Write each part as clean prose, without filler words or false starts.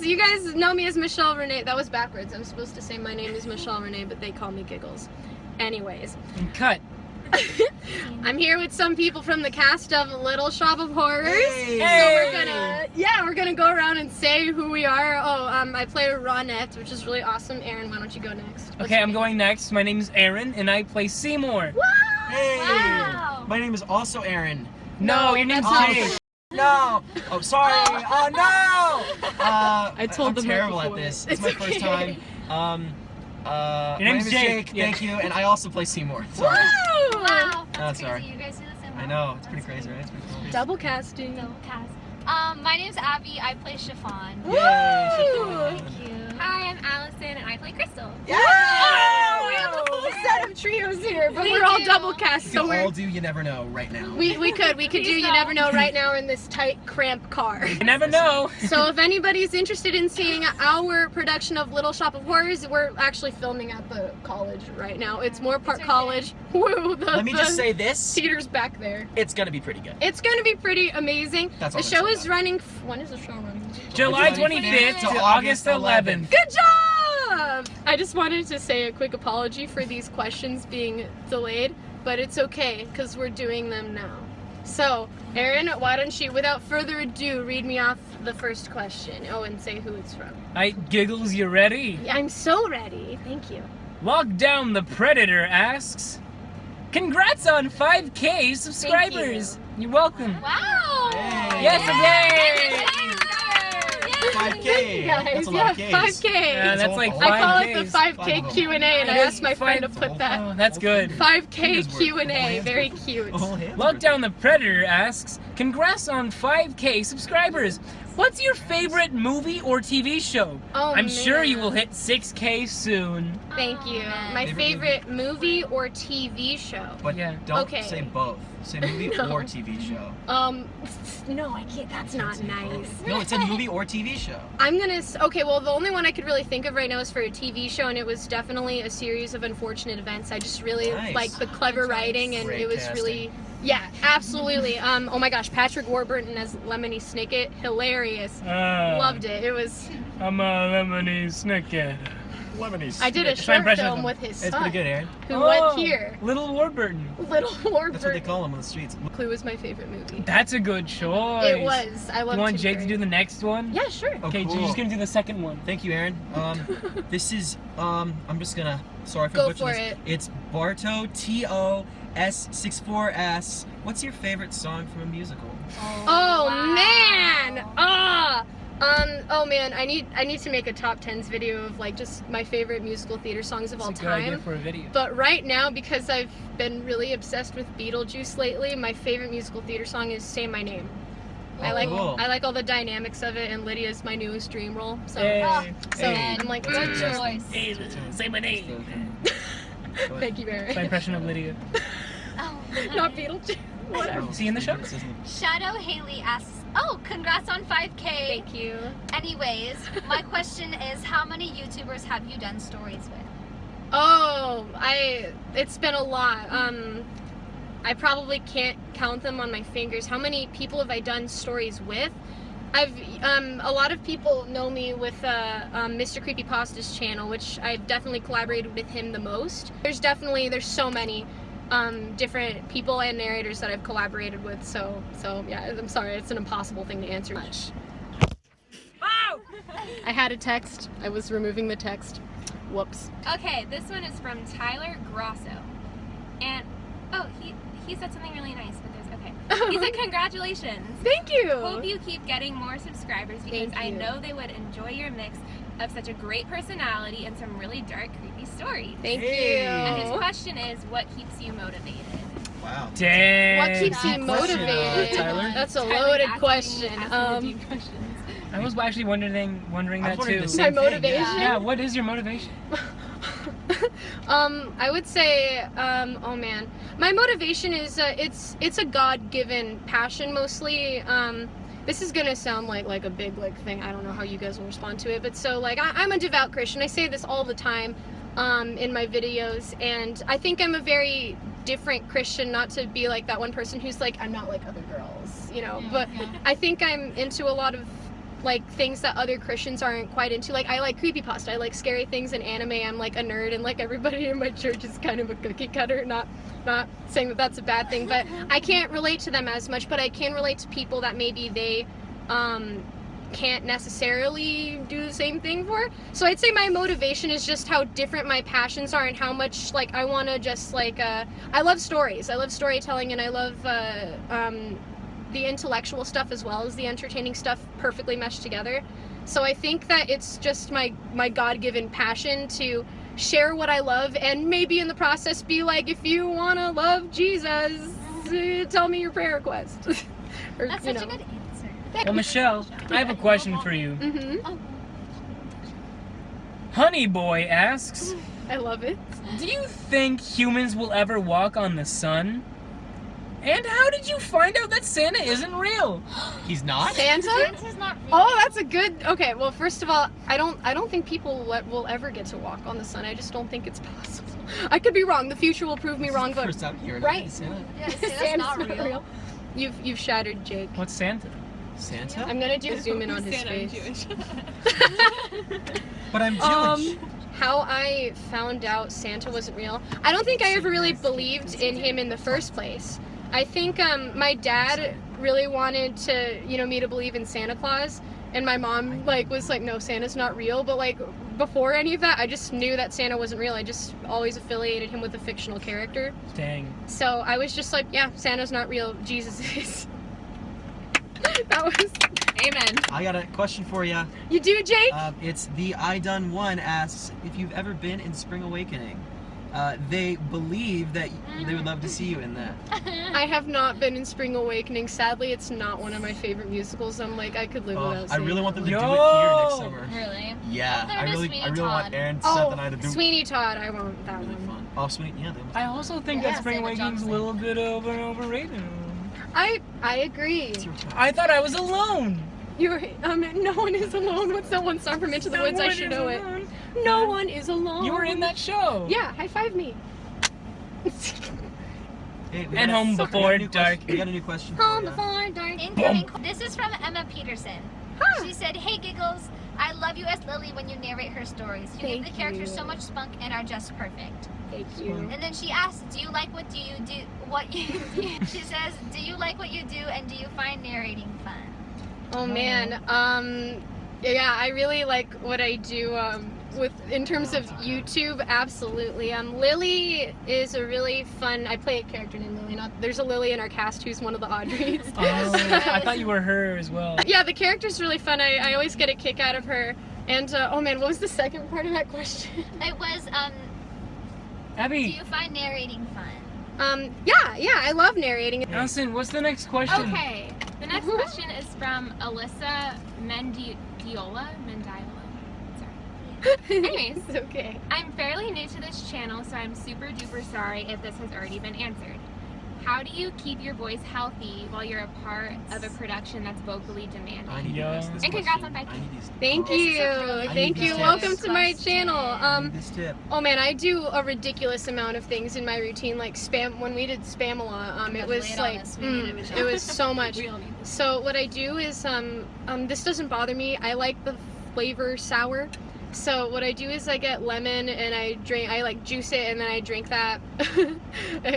you guys know me as Michelle Renee. That was backwards. I'm supposed to say my name is Michelle Renee, but they call me Giggles. Anyways. Cut. I'm here with some people from the cast of Little Shop of Horrors. Hey. So we're gonna go around and say who we are. I play Ronette, which is really awesome. Aaron, why don't you go next? Okay, I'm going next. My name is Aaron, and I play Seymour. Wow! Hey! Wow. My name is also Aaron. No, your name's that's Jake. No! Oh, sorry! Oh, no! I told I'm them terrible right at before. this. It's my first time. Your name's my name is Jake. Yeah. Thank you, and I also play Seymour. Sorry. Woo! Wow, Oh, that's sorry. crazy. You guys do the same. I know. It's pretty crazy, right? It's pretty cool. Double casting. Double cast. My name's Abby. I play Chiffon. Woo! Yay, Thank you. Hi, I'm Alison, and I play Crystal. Oh, we have a full set of trios here, but We we're all do. double cast, You so can we're all do You Never Know right now. we could do Please You don't. Never Know right now in this tight, cramped car. You never know. So if anybody's interested in seeing our production of Little Shop of Horrors, we're actually filming at the college right now. It's Moorpark right College. Woo! Let me just say this. theater's back there. It's gonna be pretty good. It's going to be pretty amazing. That's The all show I'm is running. When is the show running? July 25th 25th to August 11th. Good job! I just wanted to say a quick apology for these questions being delayed, but it's okay because we're doing them now. So, Aaron, why don't you, without further ado, read me off the first question. Oh, and say who it's from. Alright, Giggles, you ready? Yeah, I'm so ready. Thank you. Lockdown the Predator asks, congrats on 5K subscribers. You're welcome. Wow. Hey. Yes, yay! 5K. Guys, That's a lot of yeah, Ks. 5K. Yeah, that's like I call 5 it the Ks. 5K Q&A, and I It is asked my friend to 5 put that. Oh, that's good. 5K Q&A, Hands very work. cute. Oh, hands Lockdown the Predator asks, congrats on 5K subscribers. What's your favorite movie or TV show? Oh, I'm sure you man. will hit 6K soon. Thank you. My favorite movie or TV show. But Yeah. don't Okay. say both. Say movie No. or TV show. No, I can't. That's not nice. No, it said movie or TV show. I'm gonna. Okay, well, the only one I could really think of right now is for a TV show, and it was definitely a series of unfortunate events. I just really Nice. like the clever writing, and Great it was casting. really. Yeah, absolutely. Oh my gosh, Patrick Warburton as Lemony Snicket, hilarious. Loved it. It was. I'm a lemony snicket. Lemonies. I did a It's my short impression of film him. with his It's son, pretty good, Aaron. who went here. Little Warburton. Little That's what they Warburton. call them on the streets. Clue was my favorite movie. That's a good choice. It was. I loved. You want Tim Jake to Curry. do the next one? Yeah, sure. Oh, Okay, cool. you're just gonna do the second one. Thank you, Aaron. This is I'm just gonna. Sorry for Go butchering for this. it. It's Barto TOS64S. What's your favorite song from a musical? Oh Wow. man! Oh man, I need to make a top 10s video of like just my favorite musical theater songs of all That's a good idea time. for a video. But right now, because I've been really obsessed with Beetlejuice lately, my favorite musical theater song is "Say My Name." I like cool. all the dynamics of it, and Lydia's my newest dream role. So, Hey. so Hey. I'm like, Good Yes. choice. Hey, say my name. thank you, My Barry. impression of Lydia. Oh, Not Beetlejuice. Whatever. See you in the show? Shadow Haley asks, oh, congrats on 5K. Thank you. Anyways, my question is, how many YouTubers have you done stories with? Oh, it's been a lot. I probably can't count them on my fingers. How many people have I done stories with? A lot of people know me with Mr. Creepypasta's channel, which I've definitely collaborated with him the most. There's so many different people and narrators that I've collaborated with. So yeah, I'm sorry, it's an impossible thing to answer. Much. Oh! I had a text. I was removing the text. Whoops. Okay, this one is from Tyler Grosso. And, oh, he said something really nice, but there's, okay. He said, congratulations. Thank you. Hope you keep getting more subscribers because Thank I you. know they would enjoy your mix of such a great personality and some really dark, creepy stories. Thank Hey. And his you. question is, what keeps you motivated? Wow. Dang. What keeps you Good question, motivated? Tyler. That's a Tyler loaded asking- question. asking the deep questions. I was actually wondering I that was wondering too. the same My thing, motivation? Yeah, what is your motivation? I would say, oh man, my motivation is it's a God-given passion mostly. This is gonna sound like a big thing. I don't know how you guys will respond to it, but so I'm a devout Christian. I say this all the time in my videos, and I think I'm a very different Christian, not to be like that one person who's like, I'm not like other girls, you know, but I think I'm into a lot of like things that other Christians aren't quite into. Like I like creepypasta, I like scary things and anime. I'm like a nerd, and like everybody in my church is kind of a cookie cutter. Not saying that that's a bad thing, but I can't relate to them as much. But I can relate to people that maybe they can't necessarily do the same thing for. So I'd say my motivation is just how different my passions are and how much like I want to just like I love stories, I love storytelling, and I love the intellectual stuff as well as the entertaining stuff perfectly meshed together. So I think that it's just my God-given passion to share what I love, and maybe in the process be like, if you want to love Jesus, tell me your prayer request. Or, That's you such know. a good answer. Well, Michelle, I have a question for you. Mm-hmm. Honey Boy asks, I love it. do you think humans will ever walk on the sun? And how did you find out that Santa isn't real? He's not? Santa? Santa's not real. Oh, that's a good. Okay, well, first of all, I don't think people will ever get to walk on the sun. I just don't think it's possible. I could be wrong. The future will prove me wrong, but First time hearing right. that. Santa. Yeah, Santa's Santa's not real. You've shattered Jake. What's Santa? Santa? I'm gonna do a zoom in on his Santa, I'm face. Jewish. But I'm Jewish. How I found out Santa wasn't real. I don't think I ever really believed in him in the first place. I think my dad really wanted to, me to believe in Santa Claus, and my mom was like, no, Santa's not real. But like before any of that, I just knew that Santa wasn't real. I just always affiliated him with a fictional character. Dang. So I was just like, yeah, Santa's not real. Jesus is. That was. Amen. I got a question for you. You do, Jake? It's the I Done One asks if you've ever been in Spring Awakening. They believe that they would love to see you in that. I have not been in Spring Awakening. Sadly, it's not one of my favorite musicals. I'm like, I could live without I seeing really want them to do it Yo! here next summer. Really? Yeah, Well, I there is really Sweeney want Todd. Aaron, Oh, Seth, and I to do it. Sweeney Todd, I want that Really one. fun. Oh, Sweeney, yeah. I also think Yeah, that Spring Santa Awakening's a Johnson. little bit overrated. I agree. It's your turn. I thought I was alone. You're no one is alone. What's that one song from Into the No Woods? I one should is know it. alone. No one is alone. You were in that show. Yeah, high five me. Hey, we And got a- home we got a before new dark. question- We got a new question for Home ya. before dark. Incoming. This is from Emma Peterson. Huh. She said, "Hey Giggles, I love you as Lily when you narrate her stories. You give Thank the characters you. so much spunk and are just perfect." Thank you. And then she asked, "Do you like what you do? She says, "Do you like what you do, and do you find narrating fun?" Oh man, yeah, I really like what I do. In terms of YouTube, absolutely. Lily is a really fun. I play a character named Lily. There's a Lily in our cast who's one of the Audreys. Oh, I thought you were her as well. Yeah, the character's really fun. I always get a kick out of her. And oh man, what was the second part of that question? It was, do Abby, you find narrating fun? Yeah, I love narrating. Alison, what's the next question? Okay. The next question is from Alyssa Mendiola. Sorry. Anyways. It's okay. I'm fairly new to this channel, so I'm super duper sorry if this has already been answered. How do you keep your voice healthy while you're a part of a production that's vocally demanding? I need to Yeah. ask this And congrats question. on 5K. I need these- Thank oh, you. I Thank need you. these Welcome tips. to my Question. channel. I need this tip. Oh man, I do a ridiculous amount of things in my routine, like spam. When we did spam a lot, it was Lay it on like us. We need it, Michelle. it was so much. We all need this. So what I do is this doesn't bother me. I like the flavor sour. So what I do is I get lemon and I like juice it and then I drink that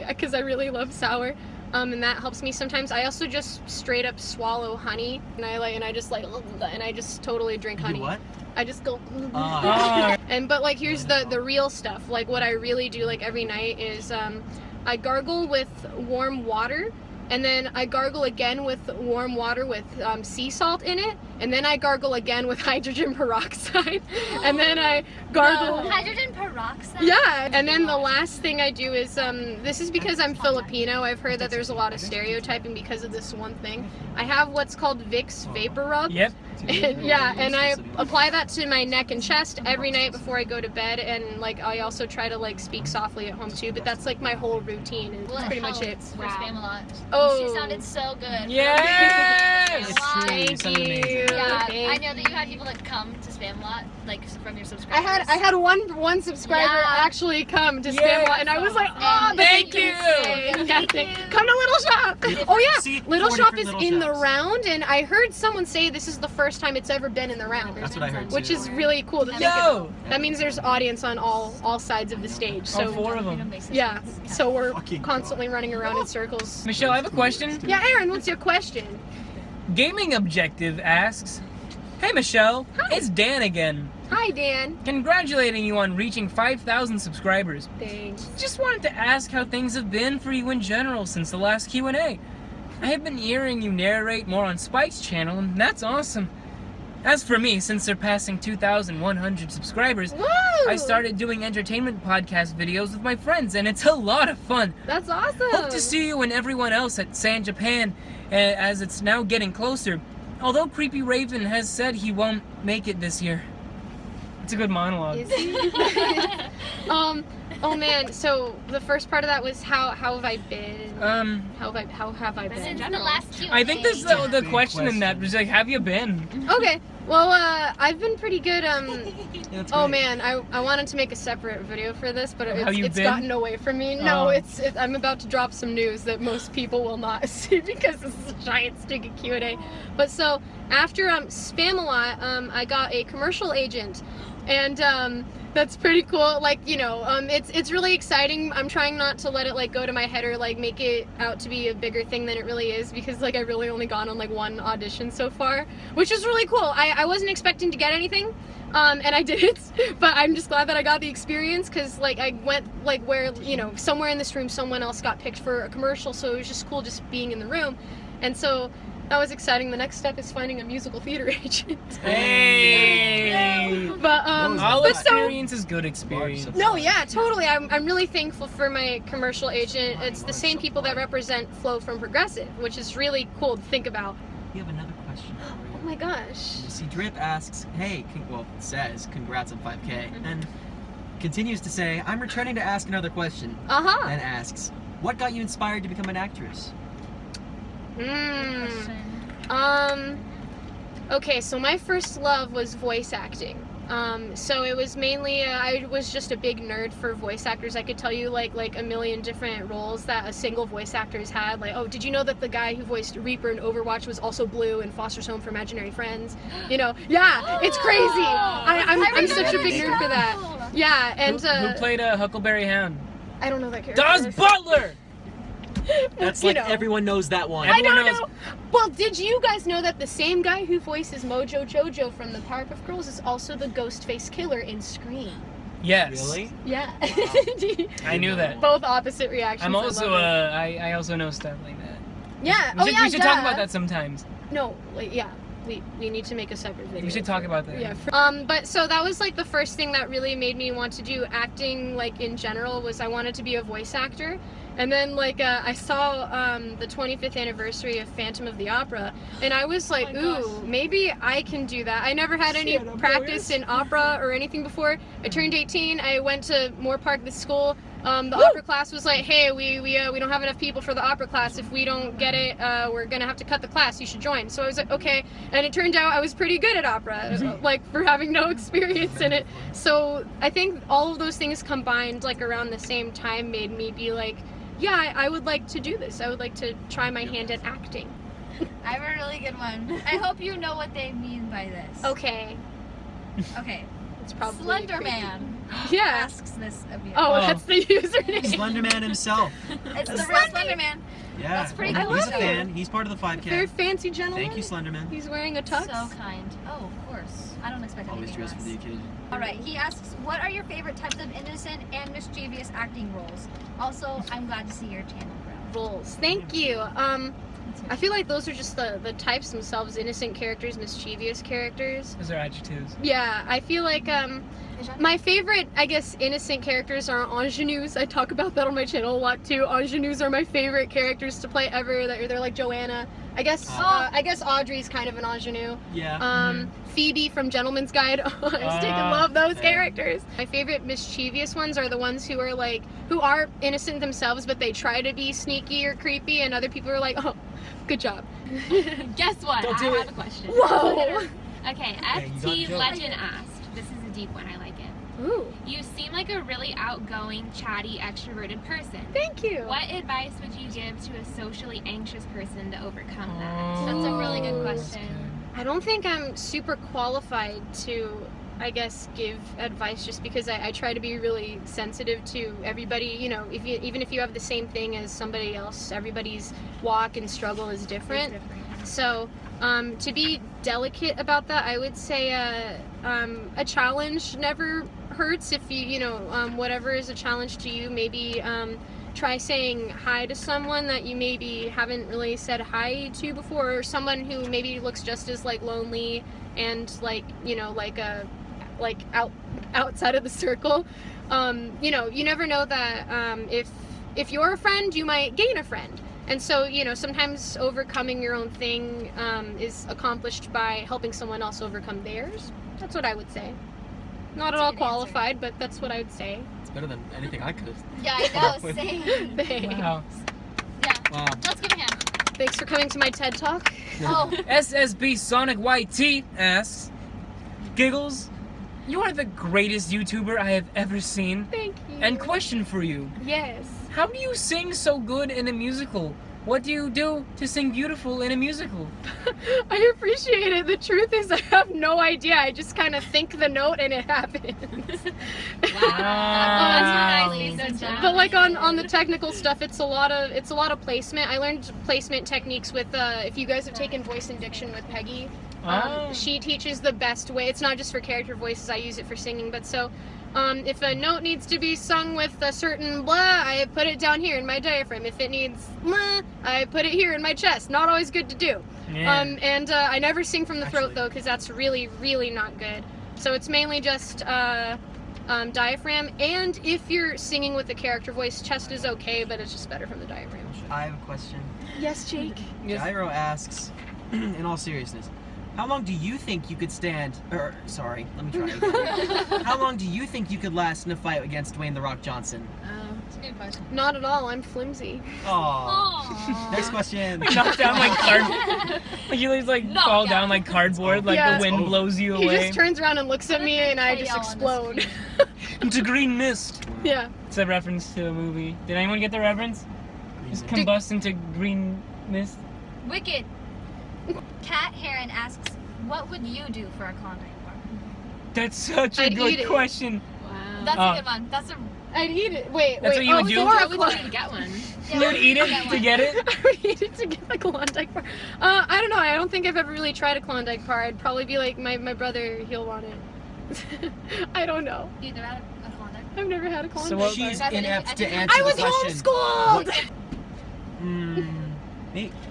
because I really love sour. And that helps me sometimes. I also just straight up swallow honey and I just totally drink You honey. do what? I just go Ah. but like here's the real stuff. Like what I really do like every night is I gargle with warm water, and then I gargle again with warm water with sea salt in it, and then I gargle again with hydrogen peroxide, and then I gargle. Hydrogen peroxide? Yeah, and then the last thing I do is this is because I'm Filipino. I've heard that there's a lot of stereotyping because of this one thing. I have what's called Vicks Vapor Rub. Yep. And, yeah, and I apply that to my neck and chest every night before I go to bed, and like I also try to like speak softly at home too. But that's like my whole routine. And Well, that's pretty much it. helps for spam a lot. Oh. She sounded so good. Yeah. Yes. It's true. Thank You sound amazing. you. Yeah, Thank I know that you had you. people that come to spam a lot, like from your subscribers. I had one subscriber Yeah. actually come to Yeah. spam a lot, and I was like, oh, And thank you. Yeah, Thank you. Come to Little Shop. Oh yeah, See, Little 4 Shop is different in Little the Shops. round, and I heard someone say this is the first time it's ever been in the round, That's what I heard which too. is really cool to think Yo. about. That means there's audience on all sides of the stage. All So 4 of them. yeah, so we're Fucking constantly running around in circles. Michelle, I have a question. Yeah, Aaron, what's your question? Gaming Objective asks, "Hey Michelle, Hi. it's Dan again. Hi, Dan. Congratulating you on reaching 5,000 subscribers. Thanks. Just wanted to ask how things have been for you in general since the last Q&A. I have been hearing you narrate more on Spike's channel, and that's awesome. As for me, since surpassing 2,100 subscribers, Woo! I started doing entertainment podcast videos with my friends, and it's a lot of fun. That's awesome. Hope to see you and everyone else at San Japan, as it's now getting closer. Although Creepy Raven has said he won't make it this year." It's a good monologue. Is he? Oh man. So the first part of that was how have I been? How have I That's been? in This is the general. last Q&A. I think this Yeah. the Big question in that question. was like, "Have you been?" Okay. Well, I've been pretty good. Yeah, that's Oh great. man, I wanted to make a separate video for this, but How you it's been? gotten away from me. No, Oh. I'm about to drop some news that most people will not see because this is a giant sticky Q&A. But so after Spam-A-Lot, I got a commercial agent, and that's pretty cool. Like, you know, it's really exciting. I'm trying not to let it like go to my head or like make it out to be a bigger thing than it really is, because like I really only gone on like one audition so far, which is really cool. I wasn't expecting to get anything, and I did, but I'm just glad that I got the experience, because like I went like where, you know, somewhere in this room someone else got picked for a commercial, so it was just cool just being in the room, and so that was exciting. The next step is finding a musical theater agent. Hey! But All but so experience is good experience. no, yeah, totally. I'm really thankful for my commercial agent. It's the same people that represent Flo from Progressive, which is really cool to think about. We have another question for Oh you. my gosh. See, Drip asks, "Hey, says congrats on 5K," and continues to say, "I'm returning to ask another question," Uh-huh. and asks, "What got you inspired to become an actress?" Okay, so my first love was voice acting. So it was mainly, I was just a big nerd for voice actors. I could tell you like a million different roles that a single voice actor has had. Like, oh, did you know that the guy who voiced Reaper in Overwatch was also Blue in Foster's Home for Imaginary Friends? You know, yeah, it's crazy. I'm such a big nerd for that. Yeah, and Who played a Huckleberry Hound? I don't know that character. Dawes Butler! That's You like know. everyone knows that one. I Everyone don't knows. know. Well, did you guys know that the same guy who voices Mojo Jojo from the Powerpuff Girls is also the Ghostface Killer in Scream? Yes. Really? Yeah. I knew that. Both opposite reactions. I'm I also love it. I also know stuff like that. Yeah. We should talk about that sometimes. No. Like, yeah. We need to make a separate video. We should talk about that. Yeah. But so that was like the first thing that really made me want to do acting, like in general, was I wanted to be a voice actor. And then like I saw the 25th anniversary of Phantom of the Opera, and I was like, ooh, maybe I can do that. I never had any practice in opera or anything before. I turned 18. I went to Moorpark, this school. The opera class was like, hey, we don't have enough people for the opera class. If we don't get it, we're gonna have to cut the class. You should join. So I was like, okay. And it turned out I was pretty good at opera, like for having no experience in it. So I think all of those things combined, like around the same time, made me be like, yeah, I would like to do this. I would like to try my hand at acting. I have a really good one. I hope you know what they mean by this. Okay. Okay. It's probably Slender creepy. Man Yeah. asks this of you. Oh, Oh. that's the username. Slenderman himself. It's the real Slender Man. Yeah. That's pretty cool. He's I a love fan. He's part of the 5K. Very fancy gentleman. Thank you, Slenderman. He's wearing a tux. So kind. Oh, of course. I don't expect Always anything dressed for less. the occasion. All right. He asks, what are your favorite types of innocent and mischievous acting roles? Also, I'm glad to see your channel grow. Roles. Thank you. I feel like those are just the types themselves: innocent characters, mischievous characters. Those are adjectives. Yeah, I feel like my favorite, I guess, innocent characters are ingenues. I talk about that on my channel a lot too. Ingenues are my favorite characters to play ever. They're like Joanna. I guess Audrey's kind of an ingenue. Yeah. Phoebe from Gentleman's Guide. I stick and love those characters. My favorite mischievous ones are the ones who are like, who are innocent themselves, but they try to be sneaky or creepy, and other people are like, oh, good job. Guess what? Don't I do have it. a question. Whoa. Okay, you got FT jokes. Legend asked. This is a deep one. I like it. Ooh, You seem like a really outgoing, chatty, extroverted person. thank you. What advice would you give to a socially anxious person to overcome that? That's a really good question. I don't think I'm super qualified to, I guess, give advice just because I try to be really sensitive to everybody. You know, even if you have the same thing as somebody else, everybody's walk and struggle is different. So, to be delicate about that, I would say a challenge never hurts. If you know, whatever is a challenge to you, maybe try saying hi to someone that you maybe haven't really said hi to before, or someone who maybe looks just as like lonely and like, you know, like outside of the circle. You know, you never know that if you're a friend, you might gain a friend. And so, you know, sometimes overcoming your own thing is accomplished by helping someone else overcome theirs. That's what I would say. Not at all qualified, but that's what I would say. It's better than anything I could have. Yeah, I know, same. Thanks. Wow. Yeah. Wow. Let's give a hand. Thanks for coming to my TED Talk. Oh, SSB Sonic YT asks, Giggles, you are the greatest YouTuber I have ever seen. Thank you. And question for you, Yes. how do you sing so good in a musical? What do you do to sing beautiful in a musical? I appreciate it. The truth is I have no idea. I just kind of think the note and it happens. Wow. ladies and gentlemen. But like on the technical stuff, it's a lot of placement. I learned placement techniques with if you guys have taken voice and diction with Peggy. She teaches the best way. It's not just for character voices. I use it for singing. But so, if a note needs to be sung with a certain blah, I put it down here in my diaphragm. If it needs blah, I put it here in my chest. Not always good to do. Yeah. And I never sing from the throat Actually. though, because that's really, really not good. So it's mainly just diaphragm. And if you're singing with a character voice, chest is okay, but it's just better from the diaphragm. I have a question. Yes, Jake. Gyro asks, in all seriousness, how long do you think you could stand, sorry, let me try again. How long do you think you could last in a fight against Dwayne The Rock Johnson? It's a good question. Not at all. I'm flimsy. Aww. Next question. Knock down like card. Like you like Knock fall down. down like cardboard, like Yeah. the wind blows you He away. just turns around and looks at me, and I just Yell on the explode. Into green mist. Yeah. It's a reference to a movie. Did anyone get the reference? Just combust into green mist. Wicked. Kat Heron asks, what would you do for a Klondike bar? That's such a I'd eat good it. question. Wow. That's Oh. a good one. That's a I'd eat it. Wait, That's wait. what you would do? for What a would Klondike. you do to get one? You would eat it to get it? I would eat it to get the Klondike bar. I don't know. I don't think I've ever really tried a Klondike bar. I'd probably be like my brother. He'll want it. I don't know. You'd rather a Klondike. I've never had a Klondike So what- She's bar. inept to answer I the was question. homeschooled.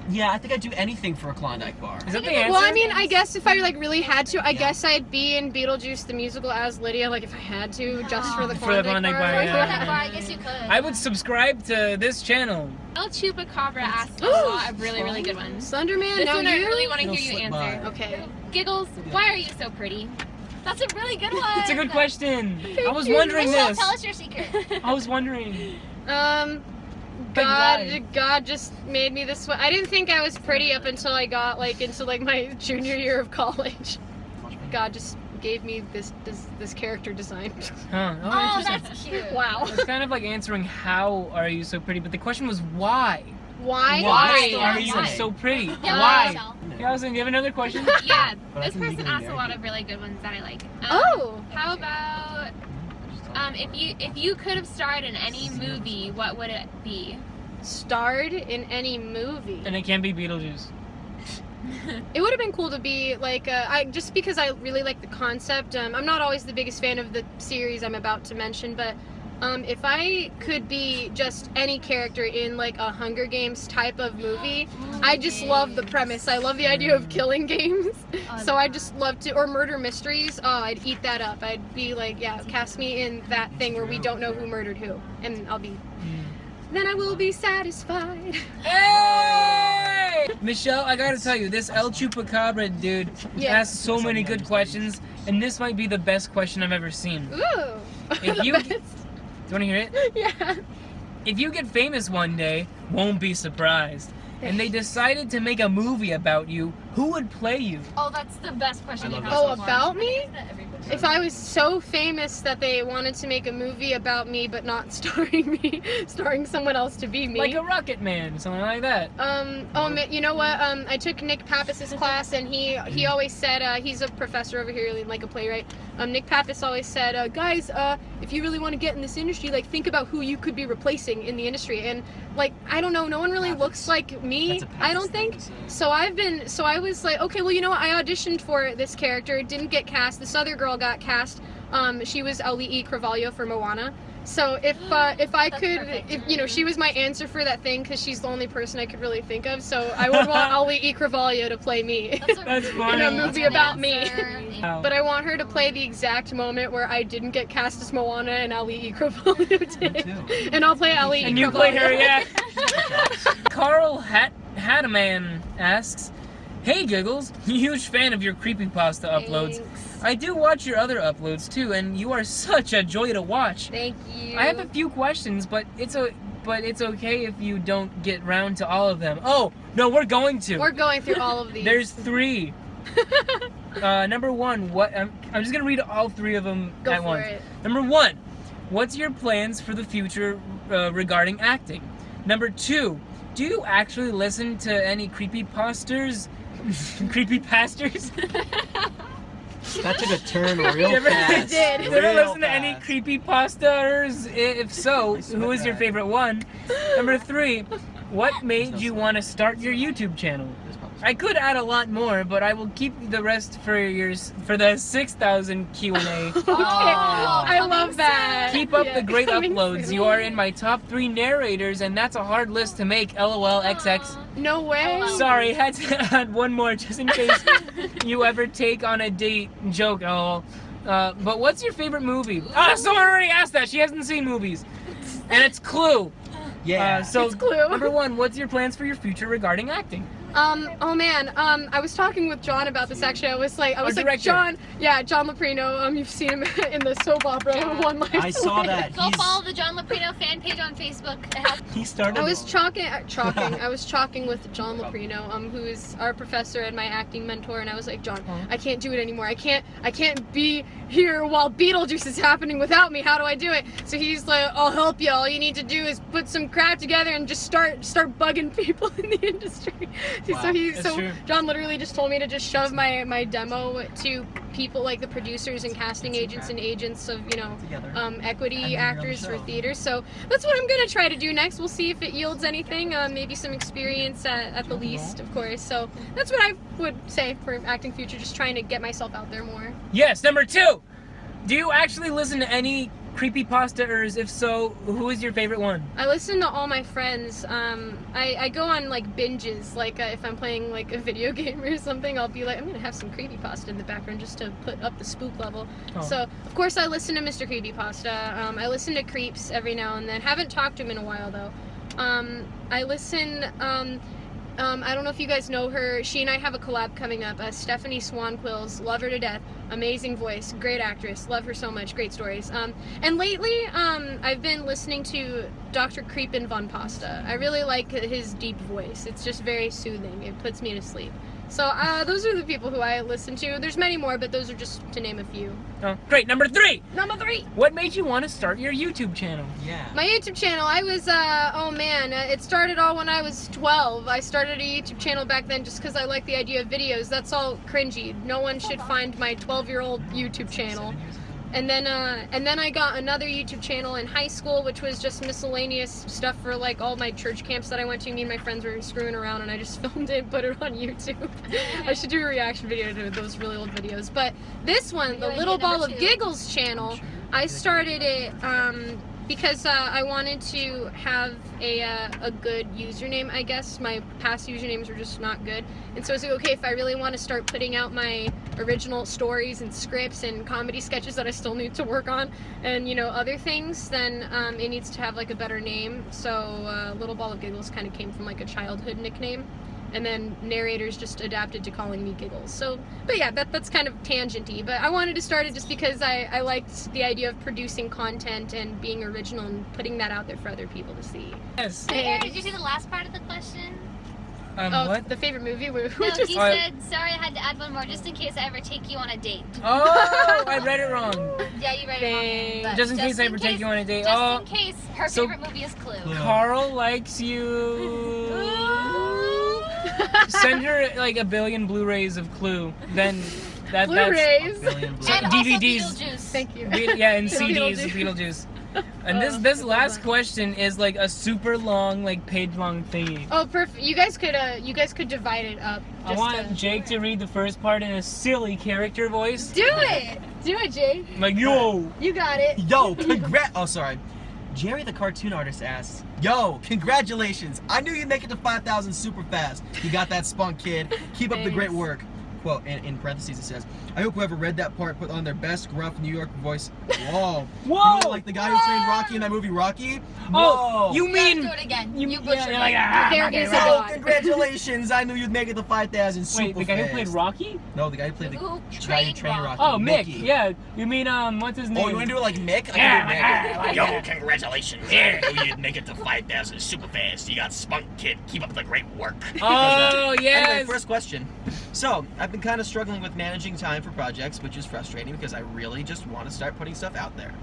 Yeah, I think I'd do anything for a Klondike bar. Is that the answer? Well, I mean, I guess if I like really had to, I guess I'd be in Beetlejuice the musical as Lydia. Like if I had to, just for the For the Klondike Klondike bar. bar, For a yeah. Klondike bar, I guess you could. I would subscribe to this channel. El Chupacabra asked a lot of really, really good ones. Slenderman. This now one I you. really want to You'll hear you slip answer. by. Okay. Giggles, why are you so pretty? That's a really good one. It's a good question. I was you. wondering Michelle, this. tell us your secret. I was wondering. God just made me this way. I didn't think I was pretty up until I got like into like my junior year of college. God just gave me this character design. Huh. Oh, Oh, interesting. that's cute. Wow. It's kind of like answering how are you so pretty, but the question was why? Why? Why Why? are you Why? so pretty? Yeah, Why? Michelle. Yeah, Alison, do you have another question? Yeah, But I this can person legally asked a marry lot you. of really good ones that I like. Oh. How about if you could have starred in any movie, what would it be? Starred in any movie. And it can't be Beetlejuice. It would have been cool to be like just because I really like the concept. I'm not always the biggest fan of the series I'm about to mention, but if I could be just any character in like a Hunger Games type of movie, I just love the premise. I love the idea of killing games. So I just love to, or murder mysteries. Oh, I'd eat that up. I'd be like, yeah, cast me in that thing where we don't know who murdered who, and I'll be. Then I will be satisfied. Hey! Michelle, I gotta tell you, this El Chupacabra dude Yeah. asks so many good questions, and this might be the best question I've ever seen. Ooh. If The you- best. Do you wanna hear it? Yeah. If you get famous one day, won't be surprised, and they decided to make a movie about you, who would play you? Oh, that's the best question I you love have Oh, so far. about me? If I was so famous that they wanted to make a movie about me but not starring me, starring someone else to be me. Like a Rocket Man, something like that. Oh man, you know what? I took Nick Pappas's class, and he always said, he's a professor over here, like a playwright. Nick Pappas always said, guys, if you really want to get in this industry, like think about who you could be replacing in the industry. And like, I don't know, no one really looks like me. That's a I don't Pappas thing think. to say. So I was like, okay, well, you know what? I auditioned for this character, didn't get cast. This other girl got cast. She was Ali'i Carvalho for Moana. So if I That's could, perfect. if you know, she was my answer for that thing because she's the only person I could really think of. So I would want Ali'i Carvalho to play me That's funny. in a movie about me. Wow. But I want her to play the exact moment where I didn't get cast as Moana and Ali'i Carvalho did. too. And I'll play Ali'i And you Carvalho. play her, yeah. Carl Hataman asks, "Hey Giggles, huge fan of your creepypasta uploads. Thanks. I do watch your other uploads too, and you are such a joy to watch. Thank you. I have a few questions, but it's okay if you don't get round to all of them. Oh, no, we're going to. We're going through all of these. There's 3. Number 1, what I'm just going to read all 3 of them Go at for once. it. Number 1, what's your plans for the future regarding acting? Number 2, do you actually listen to any creepypasters? Creepypasters? That took a turn real You ever- fast. did. You ever Real listen to any fast. creepypasters? If so, who is your favorite one? Number 3, what made you want to start your YouTube channel? I could add a lot more, but I will keep the rest for the 6,000 Q&A. Okay. I love that. Keep up Yeah, the great coming uploads. soon. You are in my top 3 narrators, and that's a hard list to make. LOL XX. No way. Sorry, had to add one more just in case you ever take on a date. Joke, lol. But what's your favorite movie? Someone already asked that. She hasn't seen movies. And it's Clue. Yeah. So, It's Clue. number 1, what's your plans for your future regarding acting? Oh man, I was talking with John about this actually. I was like, director. John Loprino. You've seen him in the soap opera One Life. I saw that. Go follow the John Loprino fan page on Facebook. It has He started. I was chalking with John Loprino, who is our professor and my acting mentor, and I was like, John, I can't do it anymore. I can't be here while Beetlejuice is happening without me. How do I do it? So he's like, I'll help you. All you need to do is put some crap together and just start bugging people in the industry. Wow, that's true. John literally just told me to just shove my demo to people like the producers and casting agents and agents of Together. equity And then you're on the actors for show. theater. So that's what I'm gonna try to do next. We'll see if it yields anything. Maybe some experience at the least, of course. So that's what I would say for acting future. Just trying to get myself out there more. Yes, number 2, do you actually listen to any creepypasters? If so, who is your favorite one? I listen to all my friends. I go on like binges. Like if I'm playing like a video game or something, I'll be like, I'm gonna have some creepypasta in the background just to put up the spook level. Oh. So of course I listen to Mr. Creepypasta. I listen to Creeps every now and then. Haven't talked to him in a while though. I listen. I don't know if you guys know her. She and I have a collab coming up. Stephanie Swanquills, love her to death. Amazing voice, great actress, love her so much, great stories. And lately, I've been listening to Dr. Creepin Von Pasta. I really like his deep voice. It's just very soothing. It puts me to sleep. So those are the people who I listen to. There's many more, but those are just to name a few. Oh, great. Number 3, Number 3. what made you want to start your YouTube channel? Yeah. My YouTube channel, I was, it started all when I was 12. I started a YouTube channel back then just because I like the idea of videos. That's all cringy. No one should find my 12-year-old YouTube channel. 7 years ago. And then I got another YouTube channel in high school, which was just miscellaneous stuff for like all my church camps that I went to. Me and my friends were screwing around, and I just filmed it and put it on YouTube. I should do a reaction video to those really old videos. But this one, the Video Little idea number Ball of 2. Giggles channel, I started it because I wanted to have a good username, I guess. My past usernames were just not good. And so I was like, okay, if I really want to start putting out my original stories and scripts and comedy sketches that I still need to work on and, other things, then it needs to have like a better name. So Little Ball of Giggles kind of came from like a childhood nickname. and then narrators just adapted to calling me Giggles. So, but yeah, that's kind of tangenty. But I wanted to start it just because I liked the idea of producing content and being original and putting that out there for other people to see. Yes. Hey, did you see the last part of the question? What? The favorite movie? No, he said, sorry, I had to add one more just in case I ever take you on a date. Oh, I read it wrong. Yeah, you read it wrong. But Just in case I ever take you on a date. Just in case her so- favorite movie is Clue. Carl likes you. Send her like a billion Blu-rays of Clue. Then that's Blu-rays. Billion blue. And DVDs. also Beetlejuice. Thank you. Yeah, and CDs, Beetlejuice. Beetlejuice. And this last question is like a super long, like page-long thingy. Oh, perfect. You guys could divide it up. I want Jake to read the first part in a silly character voice. Do it, Jake. Like, yo! You got it. Yo, oh, sorry. Jerry the cartoon artist asks, yo, congratulations. I knew you'd make it to 5,000 super fast. You got that spunk, kid. Keep up the great Thanks. work. Quote, in parentheses it says, I hope whoever read that part put on their best gruff New York voice. Whoa. Whoa! You know, like the guy who trained Rocky in that movie Rocky? Oh, Whoa. you Yeah, mean... do it again. You, You butchered you're like, it. ah, There okay, is a right. Oh, God. congratulations. I knew you'd make it to 5,000 super Wait, the guy who played fast. Rocky? No, the guy who played the Who guy who trained trained Rocky? Rocky. Oh, Mick. Mickey. Yeah. You mean, what's his name? Oh, you want to do it like Mick? I Yeah, can do Mick. like- Yo, congratulations. I knew you'd make it to 5,000 super fast. You got spunk, kid. Keep up the great work. Oh, yes! Anyway, first question. So, I've been kind of struggling with managing time for projects, which is frustrating because I really just want to start putting stuff out there.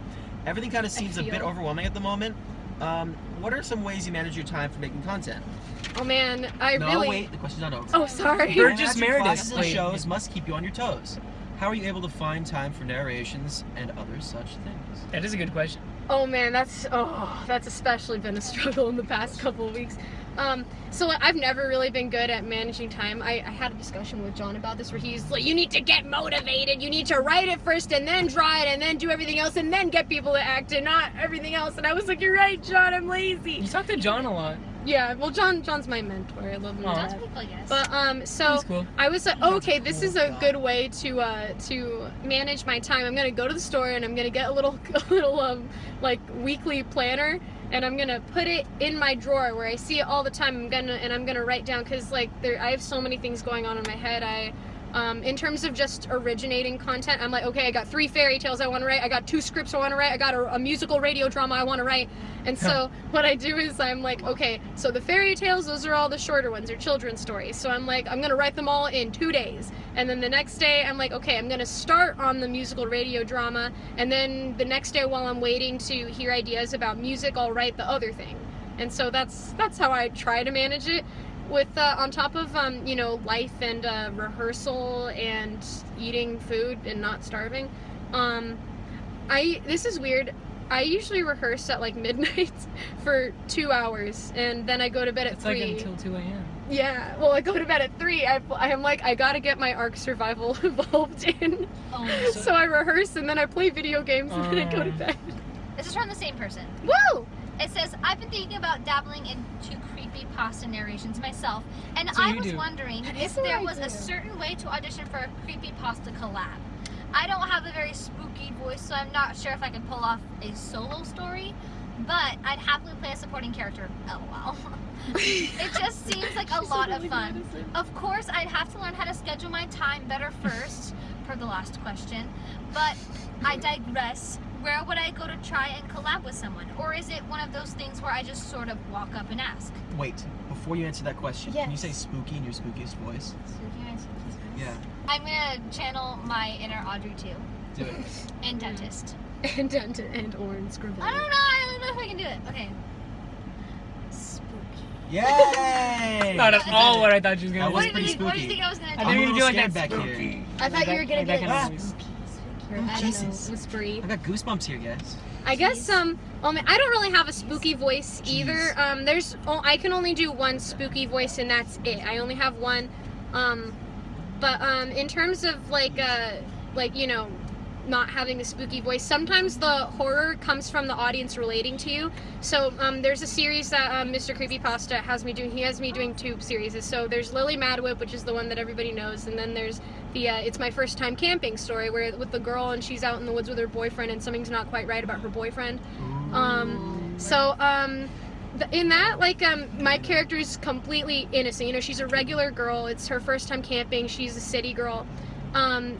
Everything kind of seems a bit overwhelming at the moment. What are some ways you manage your time for making content? Oh man, No, wait, the question's not over. Oh, sorry. Burgess Matching Meredith classes and played- shows must keep you on your toes. How are you able to find time for narrations and other such things? That is a good question. Oh man, that's especially been a struggle in the past couple of weeks. So I've never really been good at managing time. I had a discussion with John about this where he's like, you need to get motivated, you need to write it first and then draw it and then do everything else and then get people to act and not everything else. And I was like, you're right, John, I'm lazy. You talk to John a lot. Yeah, well, John's my mentor. I love him. to Aw. That's death. pretty cool, yes. But so He's cool. I was like, oh, okay, this is a cool. good way to manage my time. I'm gonna go to the store and I'm gonna get a little like weekly planner, and I'm gonna put it in my drawer where I see it all the time. I'm gonna write down, because like I have so many things going on in my head. In terms of just originating content, I'm like, okay, I got 3 fairy tales I want to write, I got 2 scripts I want to write, I got a musical radio drama I want to write. And so what I do is I'm like, okay, so the fairy tales, those are all the shorter ones, they're children's stories. So I'm like, I'm gonna write them all in 2 days. And then the next day I'm like, okay, I'm gonna start on the musical radio drama, and then the next day while I'm waiting to hear ideas about music, I'll write the other thing. And so that's how I try to manage it. With on top of life and rehearsal and eating food and not starving, this is weird. I usually rehearse at like midnight for 2 hours, and then I go to bed at It's 3. like until 2 a.m. Yeah, well, I go to bed at 3. I'm like, I gotta get my Ark Survival evolved in. Oh, So I rehearse and then I play video games and then I go to bed. this is from the same person. Woo! It says, I've been thinking about dabbling into creepypasta narrations myself, and So I you was do. wondering That if is what there I was do. a certain way to audition for a creepypasta collab. I don't have a very spooky voice, so I'm not sure if I could pull off a solo story, but I'd happily play a supporting character. LOL. It just seems like a lot of fun. Of course, I'd have to learn how to schedule my time better first, per the last question, but I digress. Where would I go to try and collab with someone? Or is it one of those things where I just sort of walk up and ask? Wait, before you answer that question, can you Yes. say spooky in your spookiest voice? Yeah, I'm gonna channel my inner Audrey too. do it. And dentist. and orange scribble. I don't know, I don't know if I can do it. Okay. Spooky. Yay! Not at all what I thought you were That gonna was do. What do you pretty think I was I gonna think do? you I'm do a like little that scared back spooky. here. I thought you were gonna that get kind of Ah. voice. I Oh, don't know, Jesus. whispery. I got goosebumps here, guys. I guess I don't really have a spooky voice either. I can only do one spooky voice and that's it. I only have one. But in terms of not having a spooky voice, sometimes the horror comes from the audience relating to you. So there's a series that Mr. Creepypasta has me doing. He has me doing 2 series. So there's Lily Madwhip, which is the one that everybody knows, and then there's the It's My First Time Camping story, where with the girl and she's out in the woods with her boyfriend and something's not quite right about her boyfriend. In that, like, my character is completely innocent. You know, she's a regular girl. It's her first time camping. She's a city girl.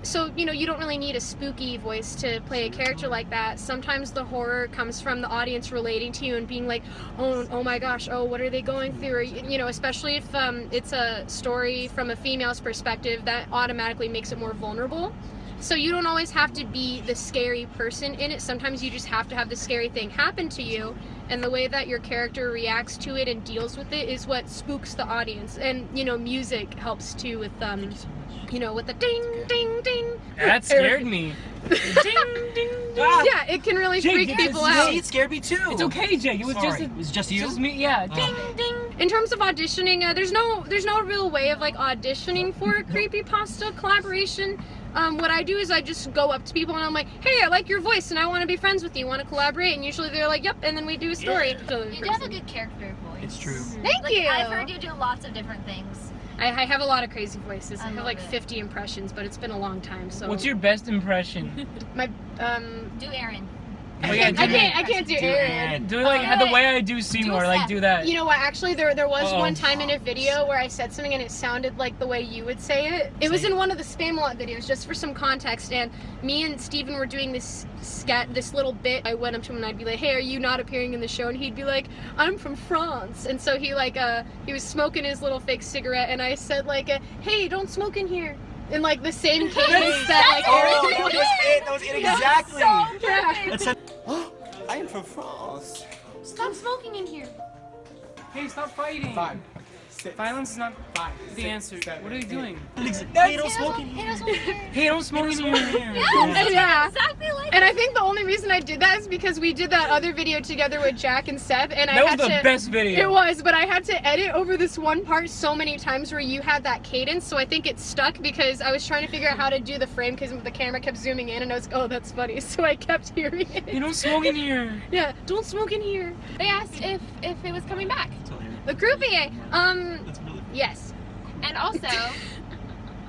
So, you know, you don't really need a spooky voice to play a character like that. Sometimes the horror comes from the audience relating to you and being like, oh my gosh, oh, what are they going through? Or, you know, especially if it's a story from a female's perspective, that automatically makes it more vulnerable. So you don't always have to be the scary person in it. Sometimes you just have to have the scary thing happen to you, and the way that your character reacts to it and deals with it is what spooks the audience. And, you know, music helps too with, you know, with the ding, ding, ding. That scared me. Ding, ding, ding. Yeah, it can really freak people out. See, it scared me too. It's okay, Jake. It was Sorry. It was just you? Just me, yeah. Ding, ding. In terms of auditioning, there's no real way of like auditioning for a creepypasta collaboration. What I do is I just go up to people and I'm like, hey, I like your voice and I want to be friends with you. Want to collaborate? And usually they're like, yep. And then we do a story. Yeah. You do have a good character voice. It's true. Thank you. I've heard you do lots of different things. I have a lot of crazy voices. I have love like it. 50 impressions, but it's been a long time. So What's your best impression? my Do Aaron. Oh, yeah, I can't do Aaron. Do it like the way I do Seymour, like do that. You know what? Actually, there was Uh-oh. one time in a video where I said something and it sounded like the way you would say it. It was in one of the Spamalot videos, just for some context. And me and Steven were doing this little bit. I went up to him and I'd be like, "Hey, are you not appearing in the show?" And he'd be like, "I'm from France." And so he was smoking his little fake cigarette, and I said like, "Hey, don't smoke in here." In like the same cadence that like Oh, Aaron that was it exactly. Yeah. That's I am from France. Stop smoking in here. Hey, stop fighting. 5, 6, Violence is not 5, the answer. What are you doing? Hey, don't smoke in here. Hey, don't smoke in here. Yeah. Exactly like And I think the only reason I did that is because we did that other video together with Jack and Seb, and I That was had the to. best video. It was, but I had to edit over this one part so many times where you had that cadence, so I think it stuck because I was trying to figure out how to do the frame because the camera kept zooming in, and I was, oh, that's funny, so I kept hearing Hey, it. don't smoke in here. Yeah, don't smoke in here. They asked if it was coming back. The groupie, yes. And also,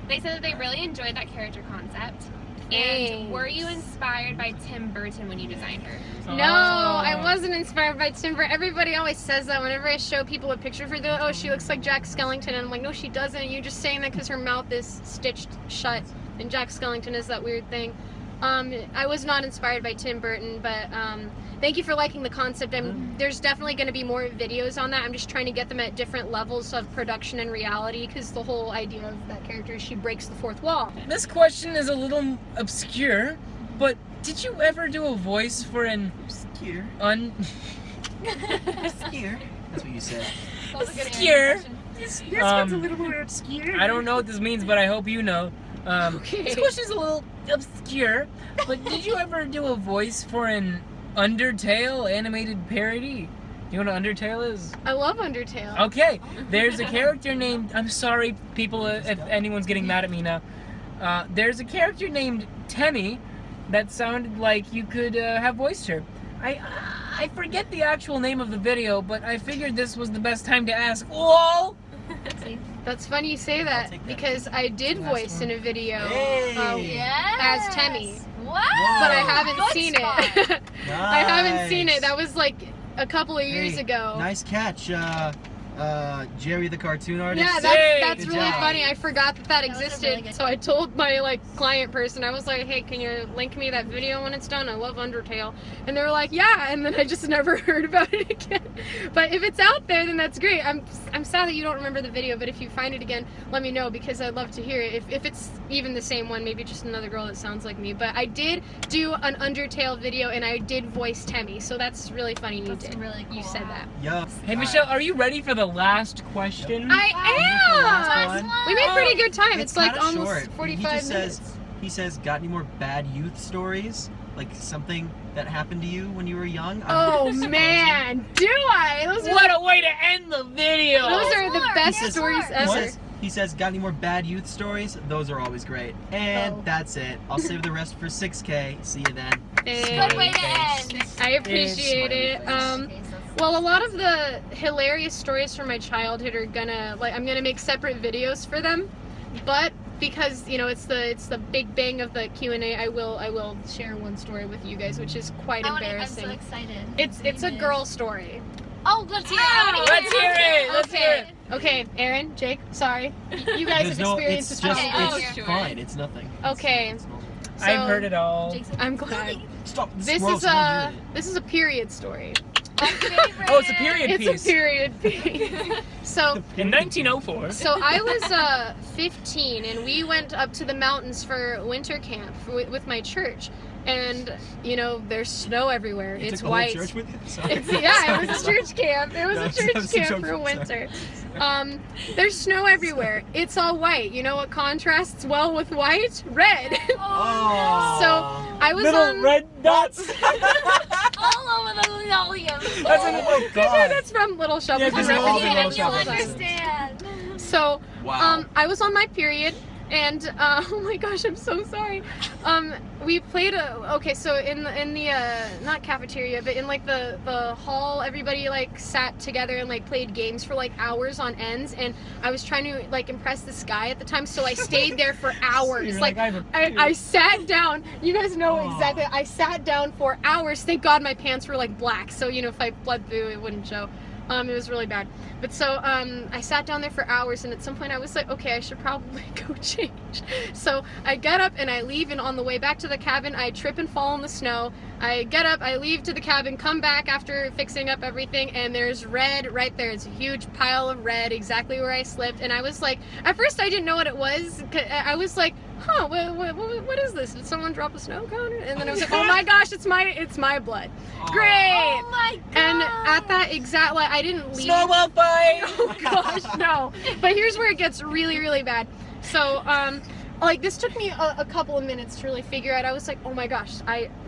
they said that they really enjoyed that character concept. Thanks. And were you inspired by Tim Burton when you designed her? No, I wasn't inspired by Timber. Everybody always says that whenever I show people a picture of her, they're like, oh, she looks like Jack Skellington. And I'm like, no, she doesn't. You're just saying that because her mouth is stitched shut. And Jack Skellington is that weird thing. I was not inspired by Tim Burton, but thank you for liking the concept. There's definitely going to be more videos on that. I'm just trying to get them at different levels of production and reality because the whole idea of that character is she breaks the fourth wall. This question is a little obscure, but did you ever do a voice for an Obscure. Obscure. That's what you said. that was a good Obscure. answer. little more obscure. I don't know what this means, but I hope you know. Okay. This question's a little obscure, but did you ever do a voice for an Undertale animated parody? Do you know what Undertale is? I love Undertale. Okay, there's a character named, I'm sorry people if anyone's getting mad at me now. There's a character named Temmie that sounded like you could have voiced her. I forget the actual name of the video, but I figured this was the best time to ask. LOL! That's funny you say that take that. because I did Last voice one. in a video Hey. Yes. as Temmie, Wow. but I haven't Good seen spot. it. I haven't seen Nice. it. That was like a couple of years Hey, ago. Nice catch, Jerry the cartoon artist. Yeah, Hey, that's good really job. funny. I forgot that That was a existed. really good- So I told my like client person, I was like, hey, can you link me that video when it's done? I love Undertale. And they were like, yeah. And then I just never heard about it again. But if it's out there, then that's great. I'm sad that you don't remember the video, but if you find it again, let me know because I'd love to hear it. If it's even the same one, maybe just another girl that sounds like me. But I did do an Undertale video and I did voice Temmie, so that's really funny you That's did. really cool. You said that. Yup. Hey Michelle, are you ready for the last question? I Last am! one. We made pretty good time. It's like kinda almost short. 45 he just minutes. He says, got any more bad youth stories? Like something that happened to you when you were young? Oh man, do I? Those are, What a way to end the video! those are the More, best there's stories more. ever. He says, got any more bad youth stories? Those are always great. And Oh. that's it. I'll save the rest for 6K. See you then. Good way to Face. end. I appreciate it. Well, a lot of the hilarious stories from my childhood are I'm gonna make separate videos for them, but because it's the big bang of the Q&A, I will share one story with you guys, which is quite I'm embarrassing. so excited. It's a girl story. Oh, let's hear it. Let's hear it. Let's hear it. Okay, Aaron, Jake, sorry. You guys There's have experienced it's this just, problem. it's sure. fine. It's nothing. Okay. It's normal. So, I've heard it all. I'm glad. Stop. This gross, is don't do this is a period story. Oh, it's a period It's piece. a period piece. So In 1904. So I was 15, and we went up to the mountains for winter camp with my church, and you know there's snow everywhere. You It's took the whole white. church with you? Sorry. It was a church camp. It was No, a that church was a camp joke. for Sorry. winter. There's snow everywhere. It's all white. You know what contrasts well with white? Red. Oh. So I was Little on. red dots. All over the linoleum. That's an Oh my god. That's from Little Shop. Yeah, It's a 'cause they're all reference the to Little Shop Little of Shop. Horrors. Understand. So Wow. I was on my period, and oh my gosh, I'm so sorry. We played so in the not cafeteria, but in like the hall, everybody like sat together and like played games for like hours on ends, and I was trying to like impress this guy at the time, so I stayed there for hours. You're like I have a I sat down. You guys know exactly. I sat down for hours. Thank God my pants were like black, so you know if I bled through, it wouldn't show. It was really bad. But so I sat down there for hours, and at some point I was like, okay, I should probably go change. So I get up and I leave, and on the way back to the cabin, I trip and fall in the snow. I get up, I leave to the cabin, come back after fixing up everything, and there's red right there. It's a huge pile of red, exactly where I slipped. And I was like, at first I didn't know what it was. I was like, huh, what is this? Did someone drop a snow cone? And then I was like, oh my gosh, it's my blood. Great. Oh my god. And at that exact, like, I didn't leave. snowball fight. Oh gosh, no. But here's where it gets really, really bad. So, like, this took me a couple of minutes to really figure out. I was like, oh my gosh,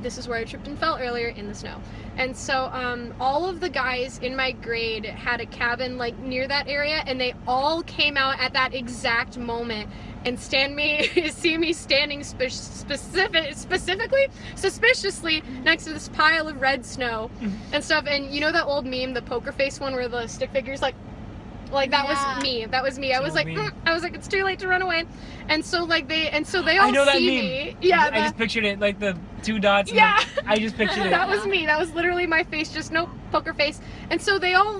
this is where I tripped and fell earlier in the snow. And so, all of the guys in my grade had a cabin, like, near that area, and they all came out at that exact moment and see me standing suspiciously next to this pile of red snow and stuff. And you know that old meme, the poker face one, where the stick figures like that Yeah. was me. That was me. I was like, it's too late to run away. And so they I all know that see meme. me. Yeah, I just pictured it like the two dots. and Yeah. I just pictured it. that was me. That was literally my face, just no poker face. And so they all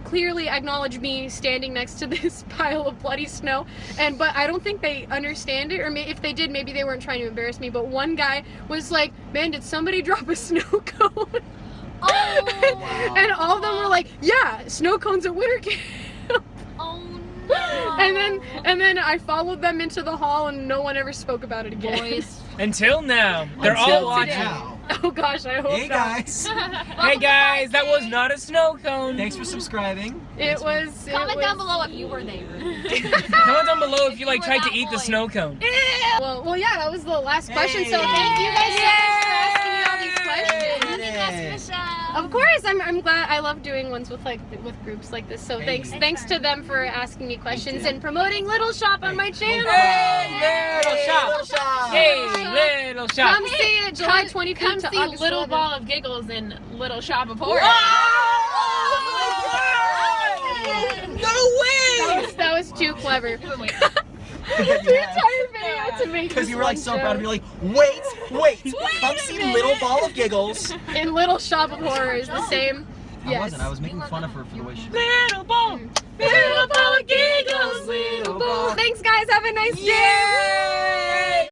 clearly acknowledge me standing next to this pile of bloody snow. But I don't think they understand it, or if they did, maybe they weren't trying to embarrass me. But one guy was like, "Man, did somebody drop a snow cone?" Oh. And all of them were like, "Yeah, snow cones at winter camp." Oh no. And then I followed them into the hall, and no one ever spoke about it again. Boys. Until now, they're Until all watching. now. Oh gosh, I hope Hey not. guys. Hey guys, that was not a snow cone. Thanks for subscribing. It was. Comment down below if you were there. Comment down below if you like tried to eat the snow cone. Well, yeah, that was the last question. So Hey. thank you guys so much for asking me all these questions. Yay. Of course, I'm glad. I love doing ones with groups like this. So Hey. thanks to them for asking me questions and promoting Little Shop on my channel. Hey, little shop. Little shop. Hey, little shop. Come see it July 25th Come to see August Little 11th. Ball of Giggles in Little Shop of Horrors. No way! That was too clever. Wait. The entire video to make Because this you were like one so joke. proud of me, like, wait, come see Little Ball of Giggles. In Little Shop of Horrors, the same. I wasn't. I was making fun of her for the way she. Little ball. Little Ball of Giggles, little ball. Thanks, guys. Have a nice day.